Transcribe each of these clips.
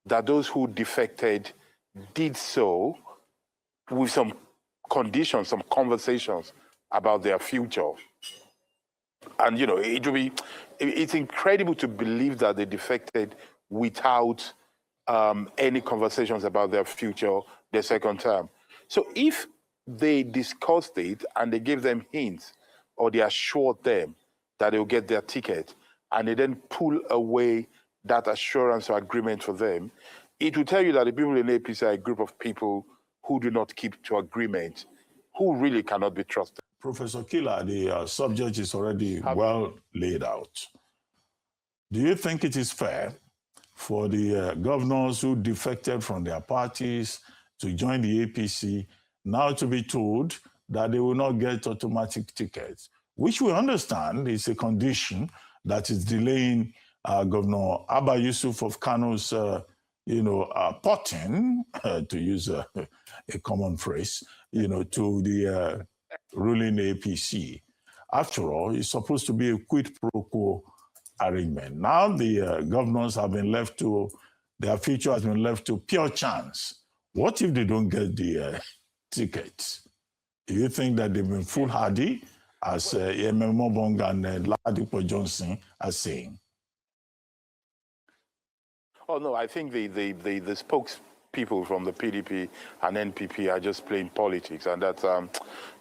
that those who defected did so with some conditions, some conversations about their future. And, you know, it's incredible to believe that they defected without any conversations about their future, their second term. So if they discussed it and they gave them hints or they assured them that they'll get their ticket and they then pull away that assurance or agreement for them, it will tell you that the people in APC are a group of people who do not keep to agreement, who really cannot be trusted. Professor Kila, the subject is already well laid out. Do you think it is fair for the governors who defected from their parties to join the APC now to be told that they will not get automatic tickets, which we understand is a condition that is delaying Governor Abba Yusuf of Kano's, potting, to use a common phrase, to the ruling APC. After all, it's supposed to be a quid pro quo arrangement. Now the governors have been left to, their future has been left to pure chance. What if they don't get the tickets? Do you think that they've been foolhardy, as Mobong and Ladipo Johnson are saying? Oh, no, I think the spokespeople from the PDP and NPP are just playing politics, and that's,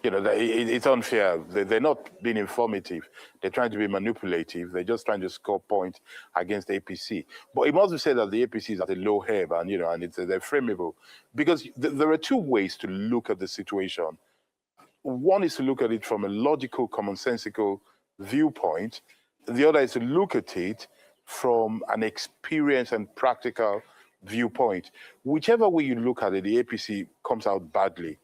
it's unfair. They're not being informative. They're trying to be manipulative. They're just trying to score points against APC. But it must be said that the APC is at a low ebb, and, and they're frameable. Because there are two ways to look at the situation. One is to look at it from a logical, commonsensical viewpoint. The other is to look at it from an experience and practical viewpoint. Whichever way you look at it, the APC comes out badly.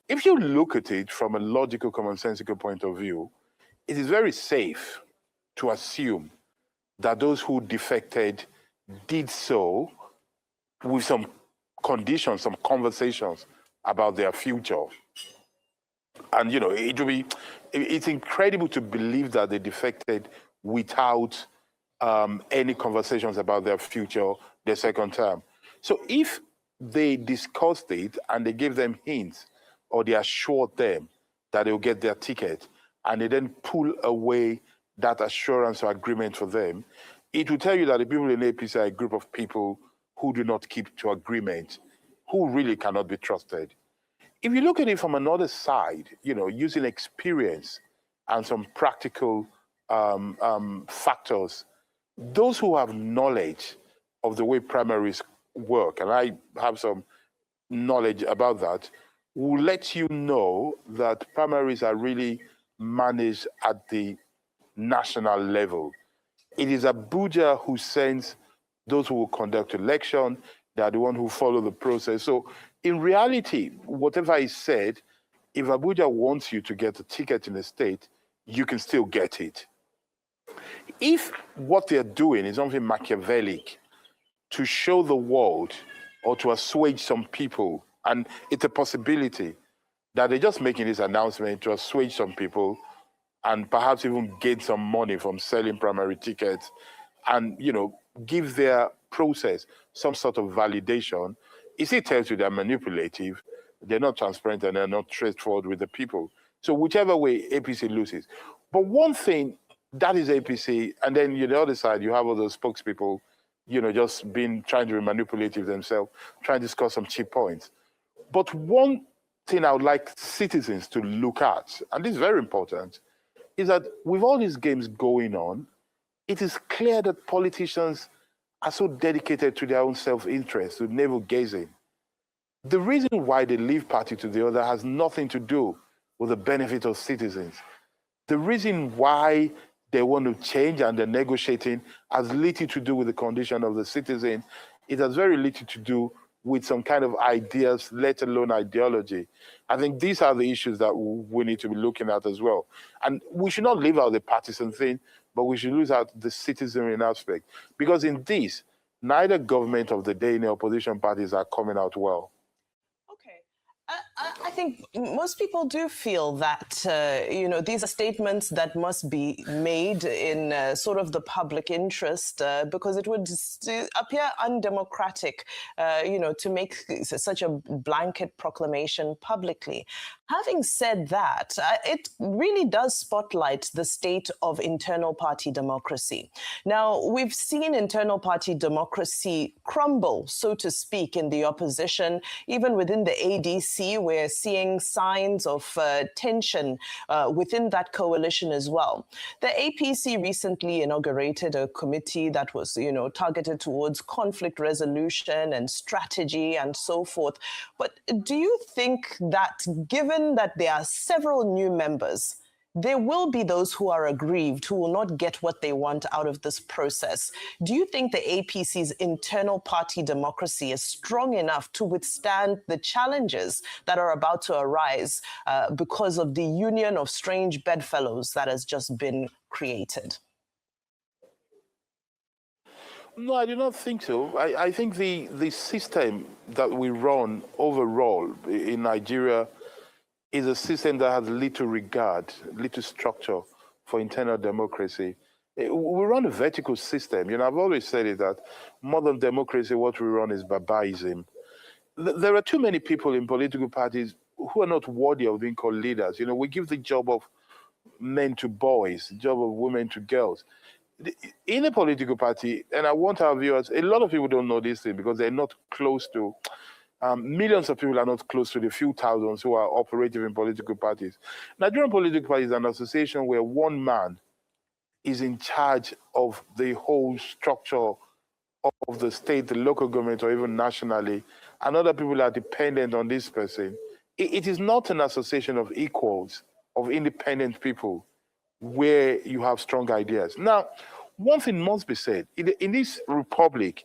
If you look at it from a logical, commonsensical point of view, it is very safe to assume that those who defected did so with some conditions, some conversations about their future. And, it's incredible to believe that they defected without any conversations about their future, their second term. So if they discussed it and they gave them hints or they assured them that they'll get their ticket and they then pull away that assurance or agreement for them, it will tell you that the people in APC are a group of people who do not keep to agreement, who really cannot be trusted. If you look at it from another side, using experience and some practical factors, those who have knowledge of the way primaries work, and I have some knowledge about that, will let you know that primaries are really managed at the national level. It is Abuja who sends those who will conduct election. They are the ones who follow the process. So in reality, whatever is said, if Abuja wants you to get a ticket in the state, you can still get it. If what they're doing is something Machiavellic to show the world or to assuage some people, and it's a possibility that they're just making this announcement to assuage some people and perhaps even gain some money from selling primary tickets and, give their process some sort of validation, it still tells you they're manipulative, they're not transparent, and they're not straightforward with the people. So whichever way, APC loses. But one thing, that is APC, and then the other side, you have all those spokespeople, just trying to be manipulative themselves, trying to score some cheap points. But one thing I would like citizens to look at, and this is very important, is that with all these games going on, it is clear that politicians are so dedicated to their own self-interest, to navel-gazing. The reason why they leave party to the other has nothing to do with the benefit of citizens. The reason why they want to change and they're negotiating has little to do with the condition of the citizen. It has very little to do with some kind of ideas, let alone ideology. I think these are the issues that we need to be looking at as well. And we should not leave out the partisan thing, but we should lose out the citizenry aspect. Because in this, neither government of the day nor opposition parties are coming out well. Okay. I think most people do feel that, these are statements that must be made in sort of the public interest because it would appear undemocratic, to make such a blanket proclamation publicly. Having said that, it really does spotlight the state of internal party democracy. Now, we've seen internal party democracy crumble, so to speak, in the opposition. Even within the ADC, we're seeing signs of tension within that coalition as well. The APC recently inaugurated a committee that was, targeted towards conflict resolution and strategy and so forth. But do you think that, given that there are several new members, there will be those who are aggrieved, who will not get what they want out of this process? Do you think the APC's internal party democracy is strong enough to withstand the challenges that are about to arise because of the union of strange bedfellows that has just been created? No, I do not think so. I think the system that we run overall in Nigeria is a system that has little regard, little structure for internal democracy. We run a vertical system. I've always said it that modern democracy, what we run is barbarism. There are too many people in political parties who are not worthy of being called leaders. We give the job of men to boys, the job of women to girls. In a political party, and I want our viewers, a lot of people don't know this thing because they're not close to, millions of people are not close to the few thousands who are operative in political parties. Nigerian political party is an association where one man is in charge of the whole structure of the state, the local government, or even nationally, and other people are dependent on this person. It is not an association of equals, of independent people, where you have strong ideas. Now, one thing must be said. In this republic,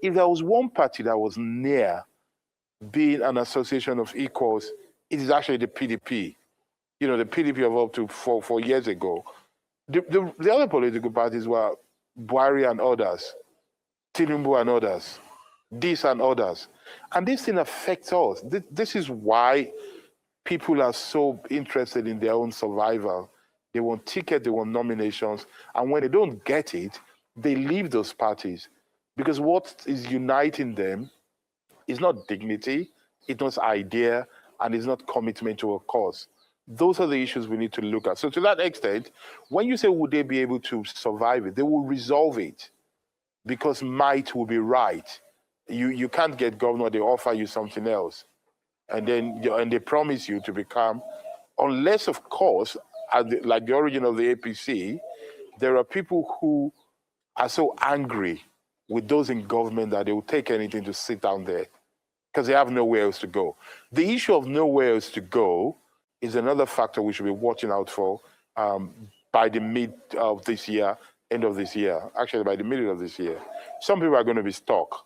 if there was one party that was near being an association of equals, it is actually the PDP. The PDP of up to four years ago. The other political parties were Buhari and others, Tinubu and others, this and others. And this thing affects us. This is why people are so interested in their own survival. They want tickets, they want nominations, and when they don't get it, they leave those parties. Because what is uniting them is not dignity, it's not idea, and it's not commitment to a cause. Those are the issues we need to look at. So to that extent, when you say, would they be able to survive it, they will resolve it because might will be right. You can't get governor, they offer you something else. And they promise you to become, unless of course, like the origin of the APC, there are people who are so angry with those in government that they will take anything to sit down there because they have nowhere else to go. The issue of nowhere else to go is another factor we should be watching out for by the mid of this year, end of this year, actually by the middle of this year. Some people are going to be stuck.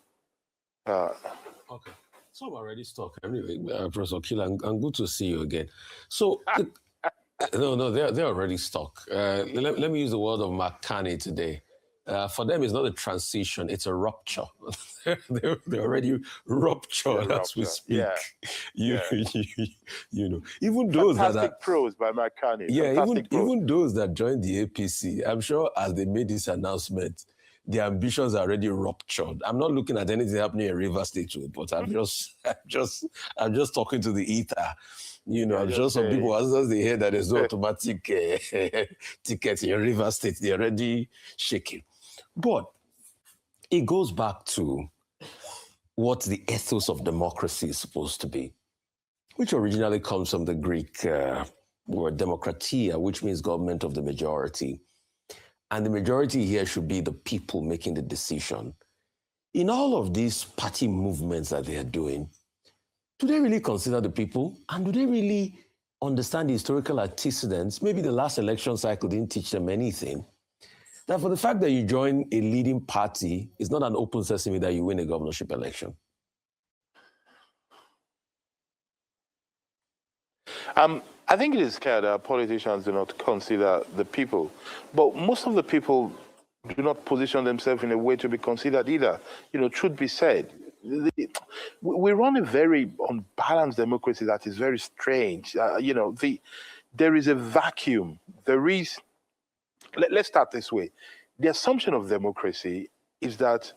Okay. Some are already stuck. Anyway, Professor Kila, and good to see you again. So, no, they're already stuck. Let me use the word of Mark Carney today. For them, it's not a transition; it's a rupture. they're already ruptured as we speak. Yeah. Even those Fantastic prose by Mark Carney. Yeah, even those that joined the APC, I'm sure as they made this announcement, their ambitions are already ruptured. I'm not looking at anything happening in Rivers State, but I'm just talking to the ether. I'm sure some people, as they hear that there's no automatic ticket in Rivers State, they're already shaking. But it goes back to what the ethos of democracy is supposed to be, which originally comes from the Greek word demokratia, which means government of the majority. And the majority here should be the people making the decision. In all of these party movements that they are doing, do they really consider the people? And do they really understand the historical antecedents? Maybe the last election cycle didn't teach them anything. That for the fact that you join a leading party is not an open sesame that you win a governorship election. I think it is clear that politicians do not consider the people, but most of the people do not position themselves in a way to be considered either. Truth be said, we run a very unbalanced democracy that is very strange. There is a vacuum. Let's start this way. The assumption of democracy is that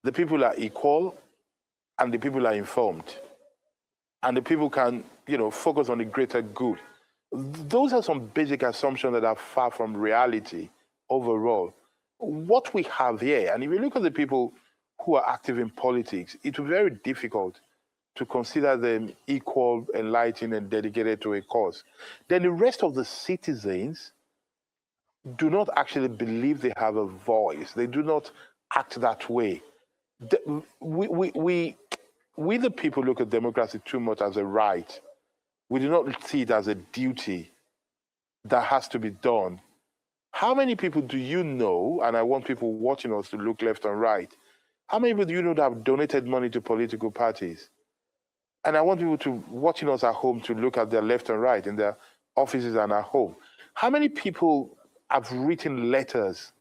the people are equal and the people are informed and the people can, focus on the greater good. Those are some basic assumptions that are far from reality overall. What we have here, and if you look at the people who are active in politics, it will be very difficult to consider them equal, enlightened, and dedicated to a cause. Then the rest of the citizens do not actually believe they have a voice. They do not act that way. We the people look at democracy too much as a right. We do not see it as a duty that has to be done. How many people do you know, and I want people watching us to look left and right, how many people do you know that have donated money to political parties? And I want people to watching us at home to look at their left and right in their offices and at home. How many people have written letters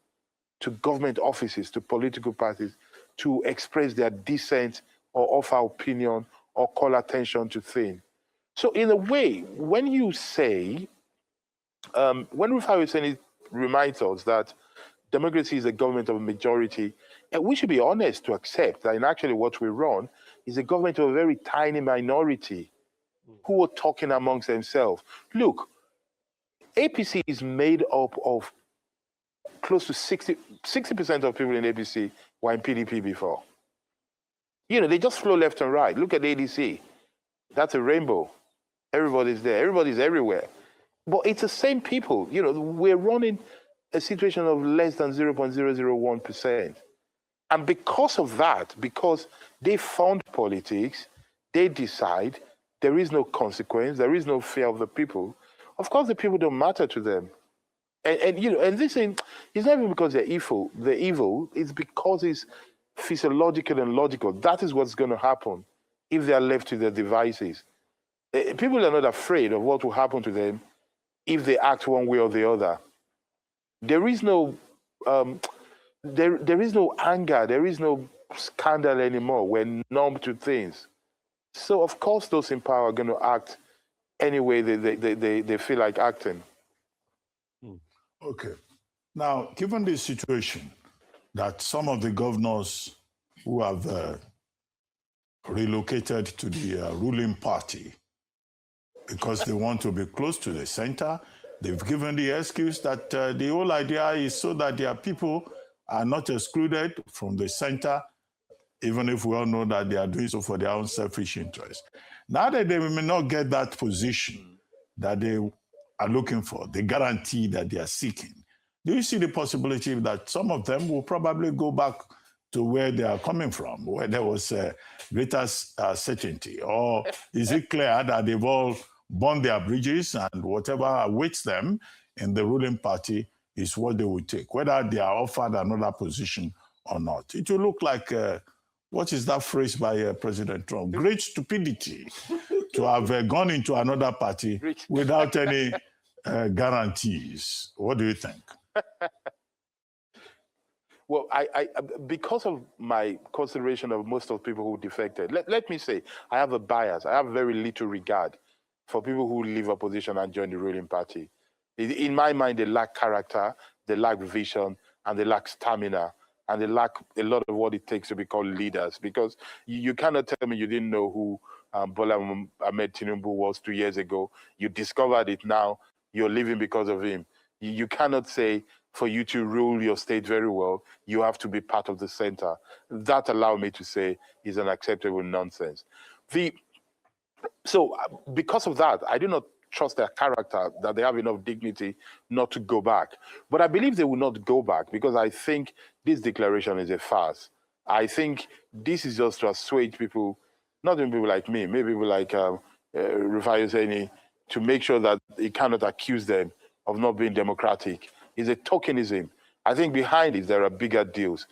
to government offices, to political parties, to express their dissent or offer opinion or call attention to things? So in a way, when you say, when Rufai was saying, it reminds us that democracy is a government of a majority, and we should be honest to accept that in actually what we run is a government of a very tiny minority who are talking amongst themselves. Look, APC is made up of close to 60% of people in APC were in PDP before. They just flow left and right. Look at ADC. That's a rainbow. Everybody's there. Everybody's everywhere. But it's the same people. We're running a situation of less than 0.001%. And because of that, because they fund politics, they decide there is no consequence, there is no fear of the people. Of course, the people don't matter to them. And this thing, it's not even because they're evil. It's because it's physiological and logical. That is what's going to happen if they are left to their devices. People are not afraid of what will happen to them if they act one way or the other. There is no there is no anger, there is no scandal anymore. We're numb to things. So of course those in power are going to act any way they feel like acting. Okay. Now, given the situation that some of the governors who have relocated to the ruling party because they want to be close to the center, they've given the excuse that the whole idea is so that their people are not excluded from the center, even if we all know that they are doing so for their own selfish interest. Now that they may not get that position that they are looking for, the guarantee that they are seeking, do you see the possibility that some of them will probably go back to where they are coming from, where there was greater certainty? Or is it clear that they've all burned their bridges and whatever awaits them in the ruling party is what they will take, whether they are offered another position or not? It will look like, what is that phrase by President Trump? Great stupidity to have gone into another party without any guarantees. What do you think? Well, I because of my consideration of most of the people who defected, let me say, I have a bias. I have very little regard for people who leave opposition and join the ruling party. In my mind, they lack character, they lack vision, and they lack stamina, and they lack a lot of what it takes to be called leaders. Because you cannot tell me you didn't know who Bola Ahmed Tinubu was 2 years ago. You discovered it now. You're living because of him. You cannot say, for you to rule your state very well, you have to be part of the center. That, allow me to say, is unacceptable nonsense. So because of that, I do not trust their character, that they have enough dignity not to go back. But I believe they will not go back because I think this declaration is a farce. I think this is just to assuage people, not even people like me, maybe people like Rufai Hussaini, to make sure that he cannot accuse them of not being democratic. It's a tokenism. I think behind it, there are bigger deals.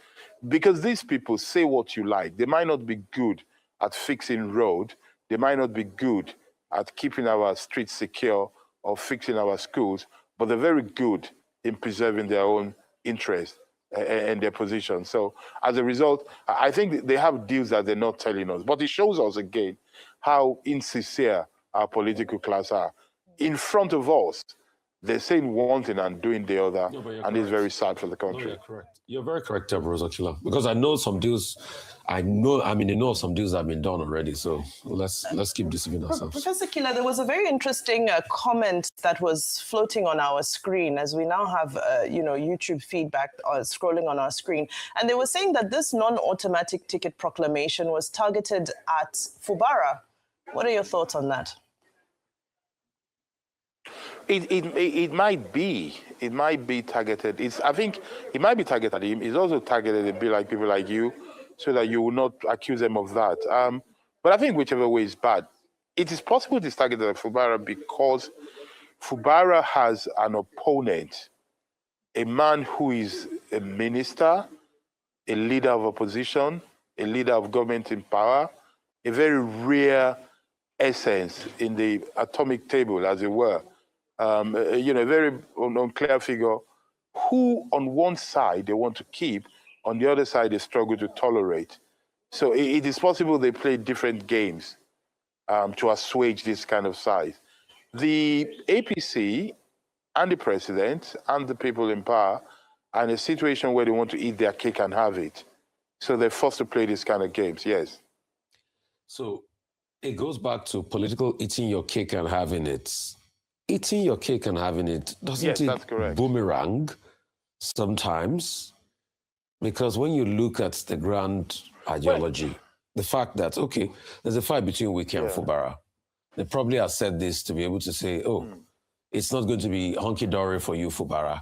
Because these people say what you like. They might not be good at fixing road. They might not be good at keeping our streets secure or fixing our schools, but they're very good in preserving their own interests. and their position. So as a result, I think they have deals that they're not telling us. But it shows us again how insincere our political class are. In front of us, they're saying one thing and doing the other, and it's very sad for the country. No, you're correct. You're very correct, Professor Kila, because I know some deals. I know some deals have been done already. So let's keep deceiving ourselves. Professor Kila, there was a very interesting comment that was floating on our screen as we now have, YouTube feedback scrolling on our screen, and they were saying that this non-automatic ticket proclamation was targeted at Fubara. What are your thoughts on that? It might be targeted. I think it might be targeted at him. It's also targeted a bit like people like you, so that you will not accuse them of that. But I think whichever way is bad, it is possible it is targeted at Fubara because Fubara has an opponent, a man who is a minister, a leader of opposition, a leader of government in power, a very rare essence in the atomic table, as it were. A very unclear figure who on one side they want to keep, on the other side they struggle to tolerate. So it is possible they play different games to assuage this kind of size. The APC and the president and the people in power are in a situation where they want to eat their cake and have it. So they're forced to play these kind of games, yes. So it goes back to political eating your cake and having it. Eating your cake and having it, doesn't it boomerang sometimes? Because when you look at the grand ideology, the fact that, okay, there's a fight between Wiki and Fubara. They probably have said this to be able to say, it's not going to be hunky-dory for you, Fubara.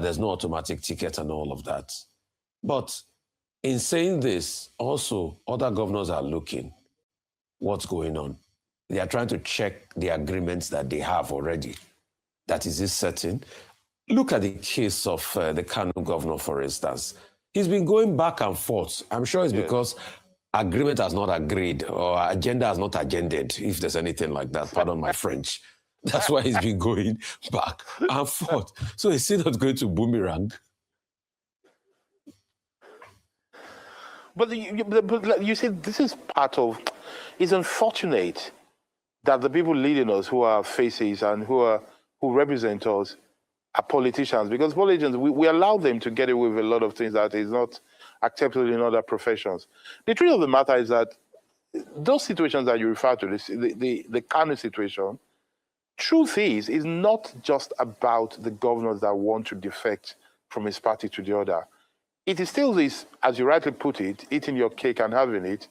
There's no automatic ticket and all of that. But in saying this, also, other governors are looking what's going on. They are trying to check the agreements that they have already. That is this certain. Look at the case of the Kano governor, for instance. He's been going back and forth. I'm sure it's because agreement has not agreed or agenda has not agended, if there's anything like that. Pardon my French. That's why he's been going back and forth. So is he not going to boomerang? But you see, this is part of, it's unfortunate that the people leading us who are faces and who represent us are politicians, because politicians, we allow them to get away with a lot of things that is not acceptable in other professions. The truth of the matter is that those situations that you refer to, the Kano situation, truth is not just about the governors that want to defect from his party to the other. It is still this, as you rightly put it, eating your cake and having it,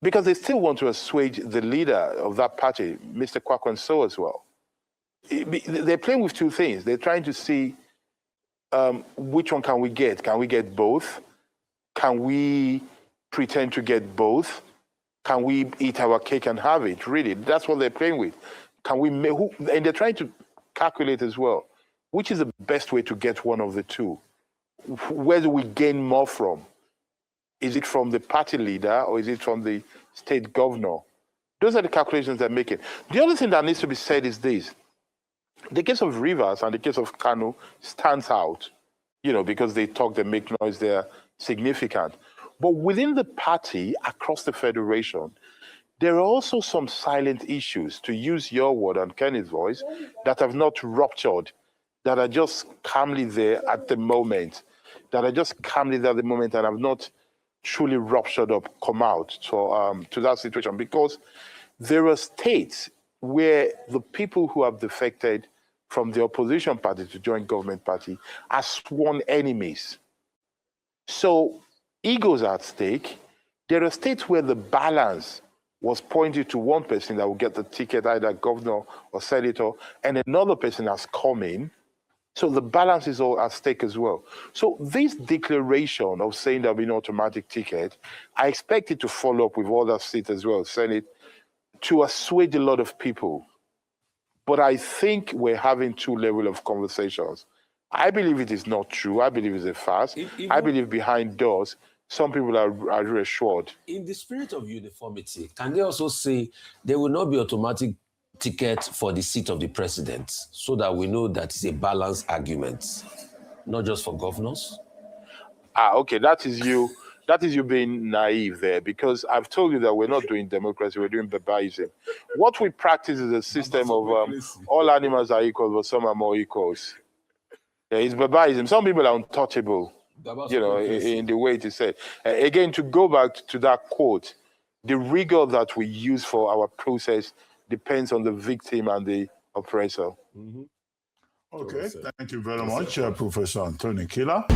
because they still want to assuage the leader of that party, Mr. Kwakwanso, as well. They're playing with two things. They're trying to see which one can we get? Can we get both? Can we pretend to get both? Can we eat our cake and have it? Really, that's what they're playing with. Can we? And they're trying to calculate as well, which is the best way to get one of the two. Where do we gain more from? Is it from the party leader or is it from the state governor? Those are the calculations they're making. The other thing that needs to be said is this. The case of Rivers and the case of Kano stands out, because they talk, they make noise, they're significant. But within the party, across the federation, there are also some silent issues, to use your word and Kenny's voice, that have not ruptured, that are just calmly there at the moment, and have not truly ruptured up, come out to that situation, because there are states where the people who have defected from the opposition party to join government party are sworn enemies. So egos are at stake. There are states where the balance was pointed to one person that will get the ticket, either governor or senator, and another person has come in. So the balance is all at stake as well. So this declaration of saying there'll be no automatic ticket, I expect it to follow up with other seats as well, Senate, to assuage a lot of people. But I think we're having two levels of conversations. I believe it is not true. I believe it's a farce. I believe behind doors, some people are reassured. In the spirit of uniformity, can they also say there will not be automatic ticket for the seat of the president, so that we know that it's a balanced argument, not just for governors? Okay, that is you being naive there, because I've told you that we're not doing democracy, we're doing barbarism. What we practice is a system of all animals are equal, but some are more equals. Yeah, it's barbarism. Some people are untouchable, in the way it is said. Again, to go back to that quote, the rigor that we use for our process depends on the victim and the oppressor. Okay, thank you very much, Professor Anthony Kila.